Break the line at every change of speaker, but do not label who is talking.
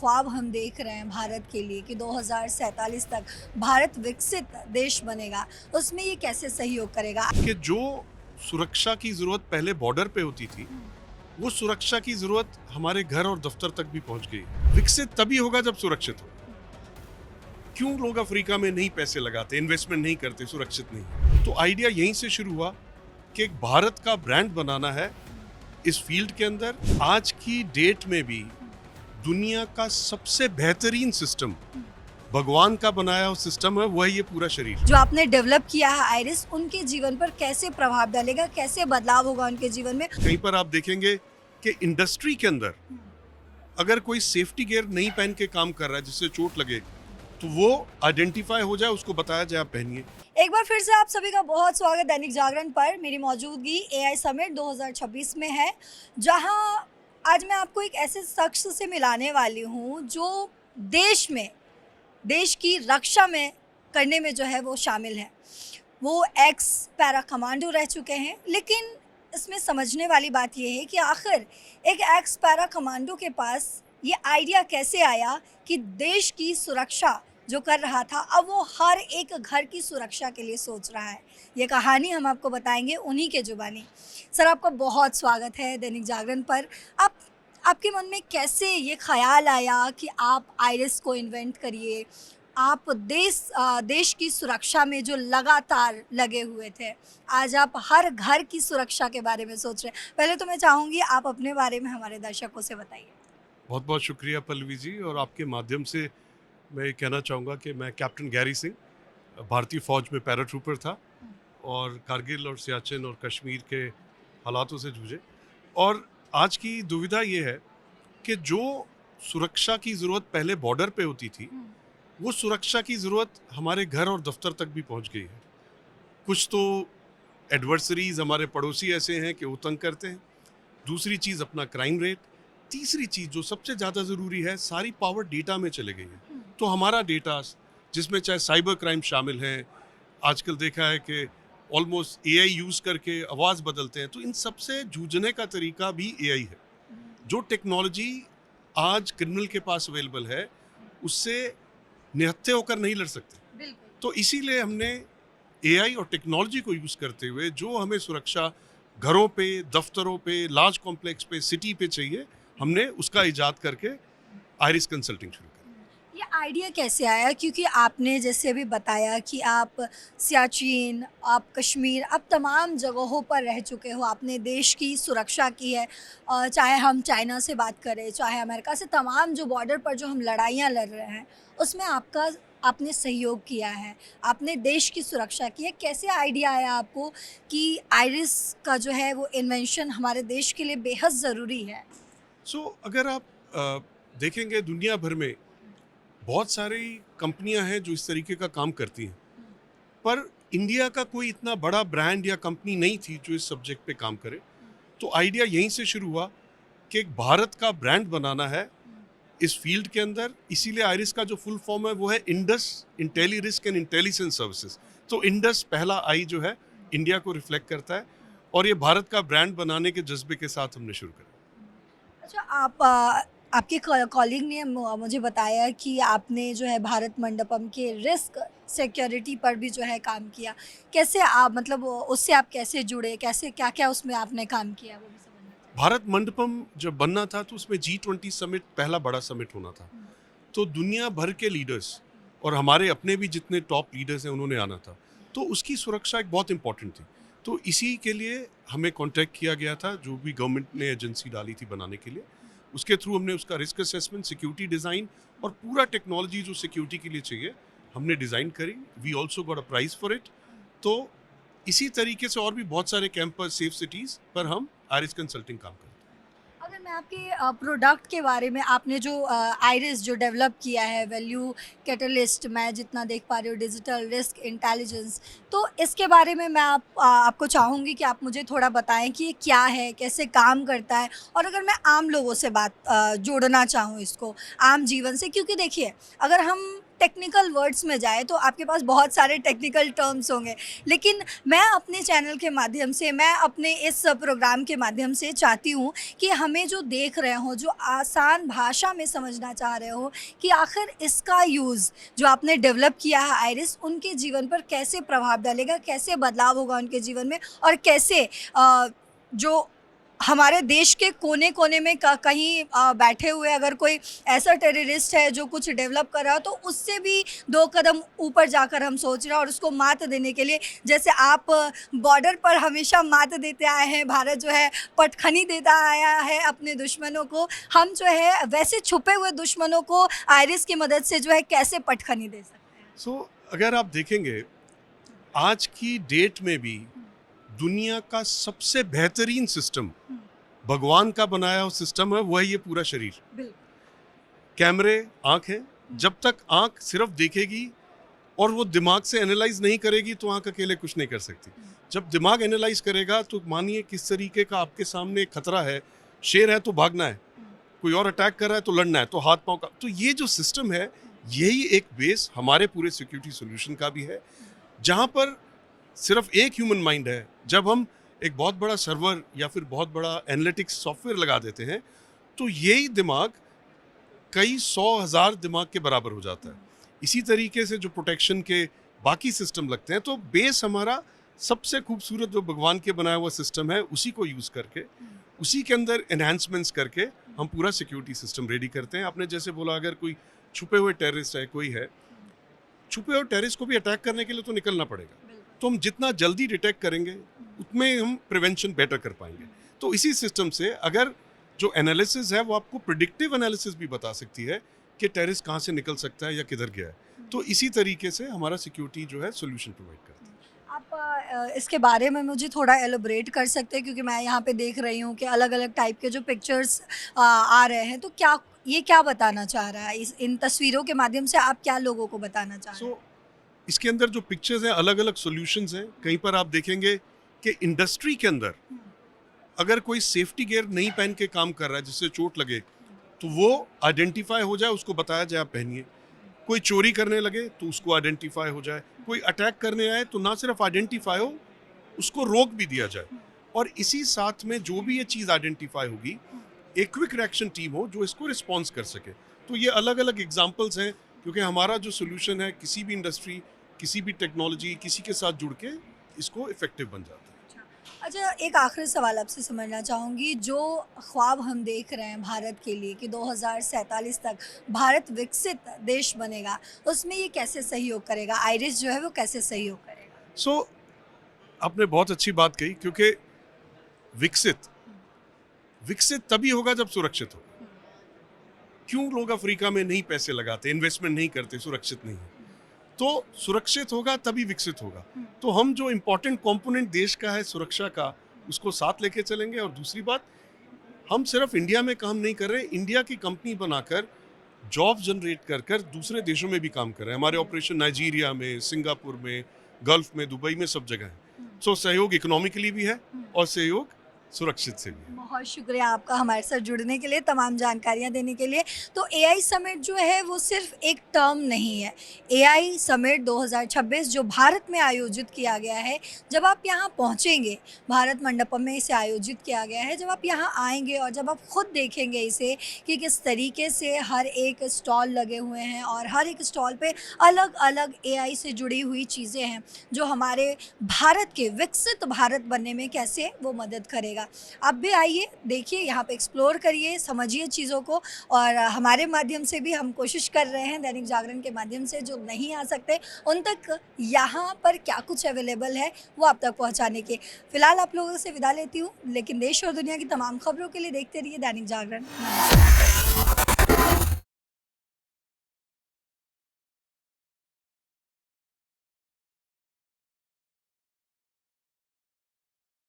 ख्वाब हम देख रहे हैं भारत के लिए कि 2047 तक भारत विकसित देश बनेगा, उसमें ये कैसे सहयोग करेगा?
कि जो सुरक्षा की जरूरत पहले बॉर्डर पे होती थी, वो सुरक्षा की जरूरत हमारे घर और दफ्तर तक भी पहुंच गई। विकसित तभी होगा जब सुरक्षित हो। क्यों लोग अफ्रीका में नहीं पैसे लगाते, इन्वेस्टमेंट नहीं करते, सुरक्षित नहीं? तो आइडिया यहीं से शुरू हुआ कि एक भारत का ब्रांड बनाना है इस फील्ड के अंदर। आज की डेट में भी दुनिया का सबसे बेहतरीन सिस्टम, भगवान का बनाया हुआ सिस्टम है, वह ये पूरा शरीर।
जो आपने डेवलप किया है आइरिस, उनके जीवन पर कैसे प्रभाव डालेगा, कैसे बदलाव होगा उनके जीवन में?
कहीं पर आप देखेंगे कि इंडस्ट्री के अंदर अगर कोई सेफ्टी गियर नहीं पहन के काम कर रहा है जिससे चोट लगे, तो वो आइडेंटिफाई हो जाए, उसको बताया जाए आप पहनिए।
एक बार फिर से आप सभी का बहुत स्वागत दैनिक जागरण पर। मेरी मौजूदगी एआई समिट 2026 में है, जहां आज मैं आपको एक ऐसे शख्स से मिलाने वाली हूं जो देश की रक्षा में करने में जो है वो शामिल है। वो एक्स पैरा कमांडो रह चुके हैं, लेकिन इसमें समझने वाली बात यह है कि आखिर एक एक्स पैरा कमांडो के पास ये आइडिया कैसे आया कि देश की सुरक्षा जो कर रहा था, अब वो हर एक घर की सुरक्षा के लिए सोच रहा है। ये कहानी हम आपको बताएंगे उन्हीं के जुबानी। सर, आपका बहुत स्वागत है दैनिक जागरण पर। आपके मन में कैसे ये ख्याल आया कि आप आइरिस को इन्वेंट करिए? आप देश की सुरक्षा में जो लगातार लगे हुए थे, आज आप हर घर की सुरक्षा के बारे में सोच रहे हैं। पहले तो मैं चाहूँगी आप अपने बारे में हमारे दर्शकों से बताइए।
बहुत बहुत शुक्रिया पल्लवी जी, और आपके माध्यम से मैं ये कहना चाहूँगा कि मैं कैप्टन गैरी सिंह, भारतीय फ़ौज में पैराट्रूपर था और कारगिल और सियाचिन और कश्मीर के हालातों से जूझे। और आज की दुविधा ये है कि जो सुरक्षा की ज़रूरत पहले बॉर्डर पे होती थी, वो सुरक्षा की ज़रूरत हमारे घर और दफ्तर तक भी पहुंच गई है। कुछ तो एडवर्सरीज, हमारे पड़ोसी ऐसे हैं कि वो तंग करते हैं। दूसरी चीज़ अपना क्राइम रेट। तीसरी चीज़ जो सबसे ज़्यादा ज़रूरी है, सारी पावर डेटा में चले गई है। तो हमारा डेटा, जिसमें चाहे साइबर क्राइम शामिल हैं, आजकल देखा है कि ऑलमोस्ट एआई यूज़ करके आवाज़ बदलते हैं, तो इन सबसे जूझने का तरीका भी एआई है। जो टेक्नोलॉजी आज क्रिमिनल के पास अवेलेबल है, उससे निहत्थे होकर नहीं लड़ सकते। तो इसीलिए हमने एआई और टेक्नोलॉजी को यूज़ करते हुए जो हमें सुरक्षा घरों पे, दफ्तरों पे, लार्ज कॉम्प्लेक्स पे, सिटी पे चाहिए, हमने उसका इजाद करके आइरिस कंसल्टिंग शुरू करी।
ये आइडिया कैसे आया? क्योंकि आपने जैसे अभी बताया कि आप सियाचिन, आप कश्मीर, आप तमाम जगहों पर रह चुके हो, आपने देश की सुरक्षा की है। चाहे हम चाइना से बात करें, चाहे अमेरिका से, तमाम जो बॉर्डर पर जो हम लड़ाइयाँ लड़ रहे हैं, उसमें आपने सहयोग किया है, आपने देश की सुरक्षा की है। कैसे आइडिया आया आपको कि आइरिस का जो है वो इन्वेंशन हमारे देश के लिए बेहद ज़रूरी है?
अगर आप देखेंगे, दुनिया भर में बहुत सारी कंपनियां हैं जो इस तरीके का काम करती हैं, पर इंडिया का कोई इतना बड़ा ब्रांड या कंपनी नहीं थी जो इस सब्जेक्ट पे काम करे। तो आइडिया यहीं से शुरू हुआ कि एक भारत का ब्रांड बनाना है इस फील्ड के अंदर। इसीलिए आइरिस का जो फुल फॉर्म है वो है Indus Intelli risk and intelligence services. तो इंडस पहला आई जो है इंडिया को रिफ्लेक्ट करता है, और ये भारत का ब्रांड बनाने के जज्बे के साथ हमने शुरू करा।
अच्छा, आपके कॉलीग ने मुझे बताया कि आपने जो है भारत मंडपम के रिस्क सिक्योरिटी पर भी जो है काम किया। कैसे आप, मतलब उससे आप कैसे जुड़े, कैसे क्या-क्या उसमें आपने काम किया, वो भी समझना चाहूँगी।
भारत मंडपम जब बनना था तो उसमें G20 समिट, पहला बड़ा समिट होना था। तो दुनिया भर के लीडर्स और हमारे अपने भी जितने टॉप लीडर्स हैं, उन्होंने आना था। तो उसकी सुरक्षा एक बहुत इंपॉर्टेंट थी। तो इसी के लिए हमें कॉन्टैक्ट किया गया था, जो भी गवर्नमेंट ने एजेंसी डाली थी बनाने के लिए। उसके थ्रू हमने उसका रिस्क असेसमेंट, सिक्योरिटी डिज़ाइन और पूरा टेक्नोलॉजी जो सिक्योरिटी के लिए चाहिए हमने डिज़ाइन करी। We also got a prize for it. तो इसी तरीके से और भी बहुत सारे कैंपस, सेफ सिटीज़ पर हम आइरिस कंसल्टिंग काम करते हैं।
अगर मैं आपके प्रोडक्ट के बारे में, आपने जो आइरिस जो डेवलप किया है, वैल्यू कैटलिस्ट, मैं जितना देख पा रही हूँ, डिजिटल रिस्क इंटेलिजेंस, तो इसके बारे में मैं आपको चाहूँगी कि आप मुझे थोड़ा बताएं कि ये क्या है, कैसे काम करता है। और अगर मैं आम लोगों से बात जोड़ना चाहूँ इसको आम जीवन से, क्योंकि देखिए, अगर हम टेक्निकल वर्ड्स में जाए तो आपके पास बहुत सारे टेक्निकल टर्म्स होंगे, लेकिन मैं अपने चैनल के माध्यम से, मैं अपने इस प्रोग्राम के माध्यम से चाहती हूँ कि हमें जो देख रहे हो, जो आसान भाषा में समझना चाह रहे हो कि आखिर इसका यूज़ जो आपने डेवलप किया है आइरिस, उनके जीवन पर कैसे प्रभाव डालेगा, कैसे बदलाव होगा उनके जीवन में, और कैसे जो हमारे देश के कोने कोने में कहीं बैठे हुए अगर कोई ऐसा टेररिस्ट है जो कुछ डेवलप कर रहा हो, तो उससे भी 2 कदम ऊपर जाकर हम सोच रहे हैं और उसको मात देने के लिए, जैसे आप बॉर्डर पर हमेशा मात देते आए हैं, भारत जो है पटखनी देता आया है अपने दुश्मनों को, हम जो है वैसे छुपे हुए दुश्मनों को आइरिस की मदद से जो है कैसे पटखनी दे सकते हैं।
सो अगर आप देखेंगे आज की डेट में भी दुनिया का सबसे बेहतरीन सिस्टम भगवान का बनाया हुआ सिस्टम है, वह ये पूरा शरीर। कैमरे, आंख है, जब तक आंख सिर्फ देखेगी और वो दिमाग से एनालाइज नहीं करेगी तो आंख अकेले कुछ नहीं कर सकती। जब दिमाग एनालाइज करेगा तो मानिए किस तरीके का आपके सामने खतरा है, शेर है तो भागना है, कोई और अटैक कर रहा है तो लड़ना है, तो हाथ पांव का, तो ये जो सिस्टम है यही एक बेस हमारे पूरे सिक्योरिटी सॉल्यूशन का भी है, जहां पर सिर्फ एक ह्यूमन माइंड है। जब हम एक बहुत बड़ा सर्वर या फिर बहुत बड़ा एनालिटिक्स सॉफ्टवेयर लगा देते हैं तो यही दिमाग कई 100,000 दिमाग के बराबर हो जाता है। इसी तरीके से जो प्रोटेक्शन के बाकी सिस्टम लगते हैं, तो बेस हमारा सबसे खूबसूरत जो भगवान के बनाया हुआ सिस्टम है उसी को यूज़ करके, उसी के अंदर एनहांसमेंट्स करके हम पूरा सिक्योरिटी सिस्टम रेडी करते हैं। आपने जैसे बोला अगर कोई छुपे हुए टेररिस्ट है, कोई है, छुपे हुए टेररिस्ट को भी अटैक करने के लिए तो निकलना पड़ेगा, तो हम जितना जल्दी डिटेक्ट करेंगे उतने हम प्रिवेंशन बेटर कर पाएंगे। तो इसी सिस्टम से अगर जो एनालिसिस है वो आपको प्रिडिक्टिव एनालिसिस भी बता सकती है कि टेररिस्ट कहाँ से निकल सकता है या किधर गया है, तो इसी तरीके से हमारा सिक्योरिटी जो है सोल्यूशन प्रोवाइड करता है।
आप इसके बारे में मुझे थोड़ा एलोबरेट कर सकते हैं, क्योंकि मैं यहाँ पे देख रही हूँ कि अलग अलग टाइप के जो पिक्चर्स आ रहे हैं, तो क्या बताना चाह रहा है इन तस्वीरों के माध्यम से, आप क्या लोगों को बताना चाह रहे हैं?
इसके अंदर जो पिक्चर्स हैं अलग अलग सॉल्यूशंस हैं। कहीं पर आप देखेंगे कि इंडस्ट्री के अंदर अगर कोई सेफ्टी गियर नहीं पहन के काम कर रहा है जिससे चोट लगे, तो वो आइडेंटिफाई हो जाए, उसको बताया जाए आप पहनिए। कोई चोरी करने लगे तो उसको आइडेंटिफाई हो जाए, कोई अटैक करने आए तो ना सिर्फ आइडेंटिफाई हो, उसको रोक भी दिया जाए। और इसी साथ में जो भी ये चीज़ आइडेंटिफाई होगी, एक क्विक रिएक्शन टीम हो जो इसको रिस्पॉन्स कर सके। तो ये अलग अलग एग्जाम्पल्स हैं, क्योंकि हमारा जो सोल्यूशन है किसी भी इंडस्ट्री, किसी भी टेक्नोलॉजी, किसी के साथ जुड़ के इसको इफेक्टिव बन जाता है।
अच्छा, एक आखिरी सवाल आपसे समझना चाहूँगी, जो ख्वाब हम देख रहे हैं भारत के लिए कि 2047 तक भारत विकसित देश बनेगा, उसमें ये कैसे सहयोग करेगा, आइरिस जो है वो कैसे सहयोग करेगा?
आपने बहुत अच्छी बात कही, क्योंकि विकसित तभी होगा जब सुरक्षित होगा। क्यों लोग अफ्रीका में नहीं पैसे लगाते, इन्वेस्टमेंट नहीं करते? सुरक्षित नहीं है। तो सुरक्षित होगा तभी विकसित होगा। तो हम जो इम्पोर्टेंट कंपोनेंट देश का है सुरक्षा का, उसको साथ लेके चलेंगे। और दूसरी बात, हम सिर्फ इंडिया में काम नहीं कर रहे, इंडिया की कंपनी बनाकर जॉब जनरेट कर कर दूसरे देशों में भी काम कर रहे हैं। हमारे ऑपरेशन नाइजीरिया में, सिंगापुर में, गल्फ में, दुबई में, सब जगह है। सहयोग इकोनॉमिकली भी है और सहयोग सुरक्षित से भी।
बहुत शुक्रिया आपका हमारे साथ जुड़ने के लिए, तमाम जानकारियां देने के लिए। तो एआई समिट जो है वो सिर्फ एक टर्म नहीं है। एआई समिट 2026 जो भारत में आयोजित किया गया है, जब आप यहाँ पहुँचेंगे, भारत मंडपम में इसे आयोजित किया गया है, जब आप यहाँ आएंगे और जब आप खुद देखेंगे इसे कि किस तरीके से हर एक स्टॉल लगे हुए हैं और हर एक स्टॉल पे अलग अलग एआई से जुड़ी हुई चीज़ें हैं जो हमारे भारत के विकसित भारत बनने में कैसे वो मदद करेगा। आप भी आइए, देखिए, यहाँ पे एक्सप्लोर करिए, समझिए चीज़ों को। और हमारे माध्यम से भी हम कोशिश कर रहे हैं, दैनिक जागरण के माध्यम से, जो नहीं आ सकते उन तक यहाँ पर क्या कुछ अवेलेबल है वो आप तक पहुँचाने के। फिलहाल आप लोगों से विदा लेती हूँ, लेकिन देश और दुनिया की तमाम खबरों के लिए देखते रहिए दैनिक जागरण। नमस्कार।